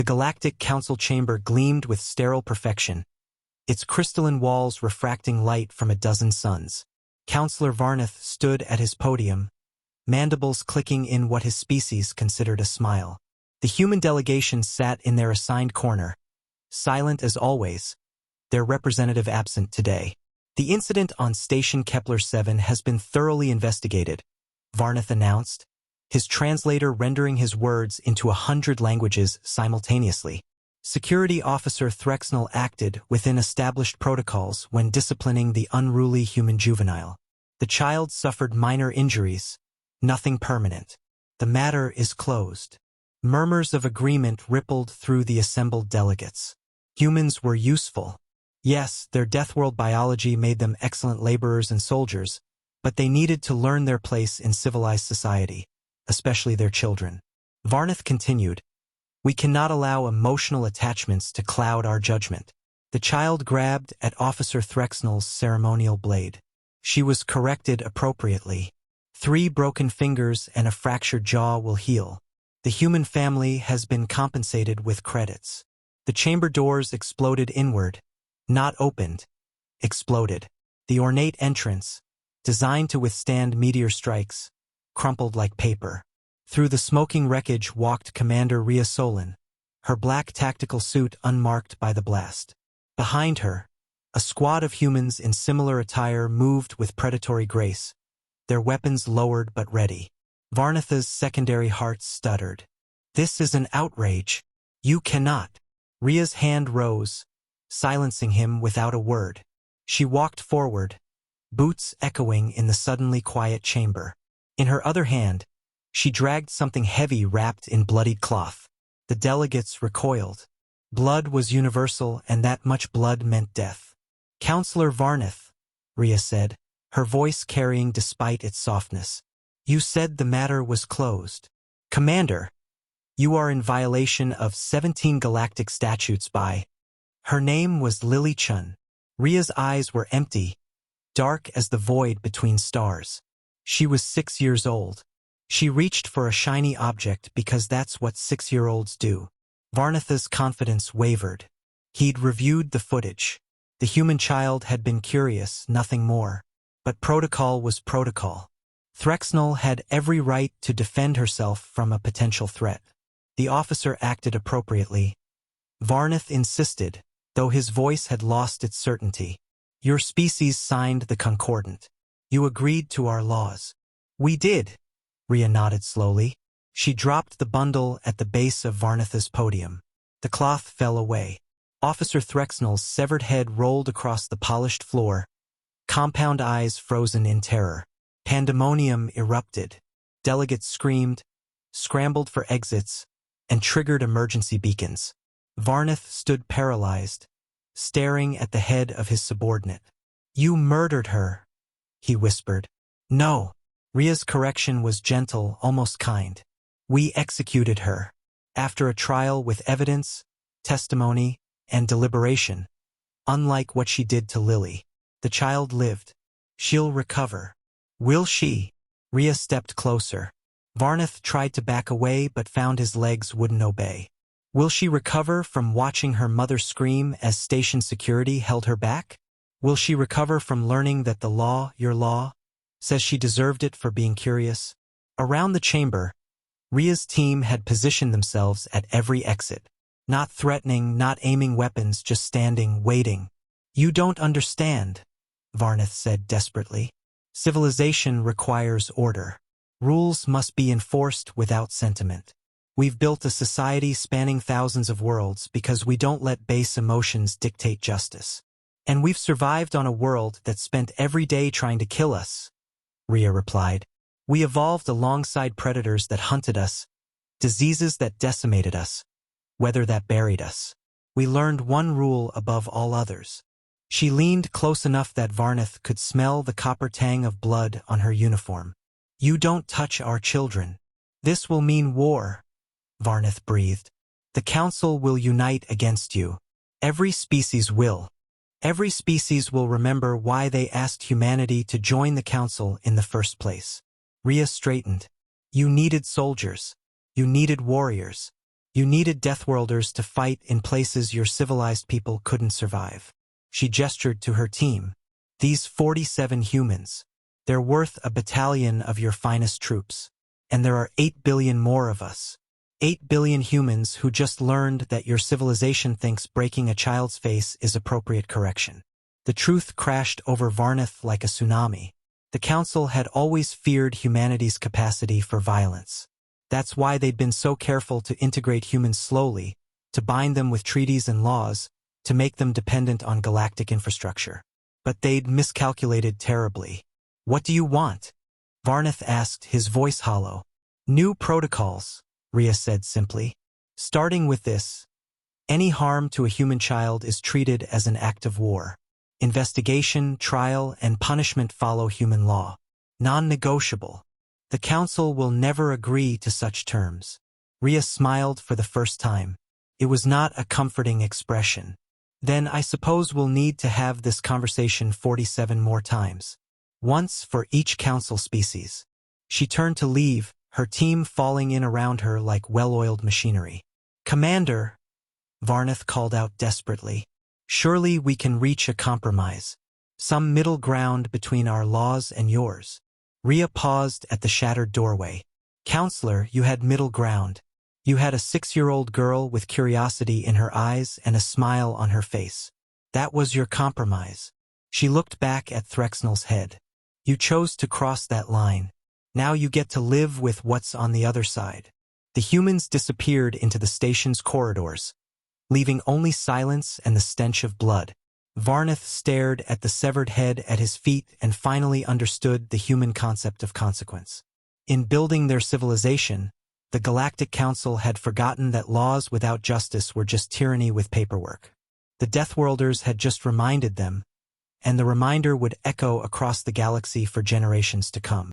The Galactic Council chamber gleamed with sterile perfection, its crystalline walls refracting light from a dozen suns. Counselor Varnath stood at his podium, mandibles clicking in what his species considered a smile. The human delegation sat in their assigned corner, silent as always, their representative absent today. The incident on Station Kepler 7 has been thoroughly investigated, Varnath announced, his translator rendering his words into 100 languages simultaneously. Security Officer Threxnell acted within established protocols when disciplining the unruly human juvenile. The child suffered minor injuries, nothing permanent. The matter is closed. Murmurs of agreement rippled through the assembled delegates. Humans were useful. Yes, their Deathworld biology made them excellent laborers and soldiers, but they needed to learn their place in civilized society, especially their children. Varnath continued, "We cannot allow emotional attachments to cloud our judgment." The child grabbed at Officer Threxnell's ceremonial blade. She was corrected appropriately. 3 broken fingers and a fractured jaw will heal. The human family has been compensated with credits. The chamber doors exploded inward, not opened, exploded. The ornate entrance, designed to withstand meteor strikes, crumpled like paper. Through the smoking wreckage walked Commander Ria Solen, her black tactical suit unmarked by the blast. Behind her, a squad of humans in similar attire moved with predatory grace, their weapons lowered but ready. Varnath's secondary heart stuttered. "This is an outrage. You cannot." Ria's hand rose, silencing him without a word. She walked forward, boots echoing in the suddenly quiet chamber. In her other hand, she dragged something heavy wrapped in bloodied cloth. The delegates recoiled. Blood was universal, and that much blood meant death. "Counselor Varnath," Ria said, her voice carrying despite its softness. "You said the matter was closed." "Commander, you are in violation of 17 galactic statutes by—" Her name was Lily Chun. Ria's eyes were empty, dark as the void between stars. She was 6 years old. She reached for a shiny object because that's what 6-year-olds do. Varnath's confidence wavered. He'd reviewed the footage. The human child had been curious, nothing more. But protocol was protocol. Threxnell had every right to defend herself from a potential threat. The officer acted appropriately. Varnath insisted, though his voice had lost its certainty. "Your species signed the Concordant. You agreed to our laws." "We did," Ria nodded slowly. She dropped the bundle at the base of Varnath's podium. The cloth fell away. Officer Threxnell's severed head rolled across the polished floor, compound eyes frozen in terror. Pandemonium erupted. Delegates screamed, scrambled for exits, and triggered emergency beacons. Varnath stood paralyzed, staring at the head of his subordinate. "You murdered her," he whispered. "No." Ria's correction was gentle, almost kind. "We executed her. After a trial with evidence, testimony, and deliberation. Unlike what she did to Lily. The child lived. She'll recover." "Will she?" Ria stepped closer. Varnath tried to back away but found his legs wouldn't obey. "Will she recover from watching her mother scream as station security held her back? Will she recover from learning that the law, your law, says she deserved it for being curious?" Around the chamber, Ria's team had positioned themselves at every exit. Not threatening, not aiming weapons, just standing, waiting. "You don't understand," Varnath said desperately. "Civilization requires order. Rules must be enforced without sentiment. We've built a society spanning thousands of worlds because we don't let base emotions dictate justice. And we've survived on a world that spent every day trying to kill us," Ria replied. "We evolved alongside predators that hunted us, diseases that decimated us, weather that buried us. We learned one rule above all others." She leaned close enough that Varnath could smell the copper tang of blood on her uniform. "You don't touch our children. This will mean war," Varnath breathed. "The Council will unite against you. Every species will. Every species will remember why they asked humanity to join the Council in the first place." Ria straightened. "You needed soldiers. You needed warriors. You needed Deathworlders to fight in places your civilized people couldn't survive. She gestured to her team. These 47 humans. They're worth a battalion of your finest troops. And there are 8 billion more of us. 8 billion humans who just learned that your civilization thinks breaking a child's face is appropriate correction. The truth crashed over Varnath like a tsunami. The Council had always feared humanity's capacity for violence. That's why they'd been so careful to integrate humans slowly, to bind them with treaties and laws, to make them dependent on galactic infrastructure. But they'd miscalculated terribly. What do you want? Varnath asked, his voice hollow. New protocols, Ria said simply. Starting with this, any harm to a human child is treated as an act of war. Investigation, trial, and punishment follow human law. Non-negotiable. The Council will never agree to such terms. Ria smiled for the first time. It was not a comforting expression. Then I suppose we'll need to have this conversation 47 more times. Once for each Council species. She turned to leave, her team falling in around her like well-oiled machinery. Commander, Varnath called out desperately. Surely we can reach a compromise. Some middle ground between our laws and yours. Ria paused at the shattered doorway. Counselor, you had middle ground. You had a 6-year-old girl with curiosity in her eyes and a smile on her face. That was your compromise. She looked back at Threxnel's head. You chose to cross that line. Now you get to live with what's on the other side. The humans disappeared into the station's corridors, leaving only silence and the stench of blood. Varnath stared at the severed head at his feet and finally understood the human concept of consequence. In building their civilization, the Galactic Council had forgotten that laws without justice were just tyranny with paperwork. The Deathworlders had just reminded them, and the reminder would echo across the galaxy for generations to come.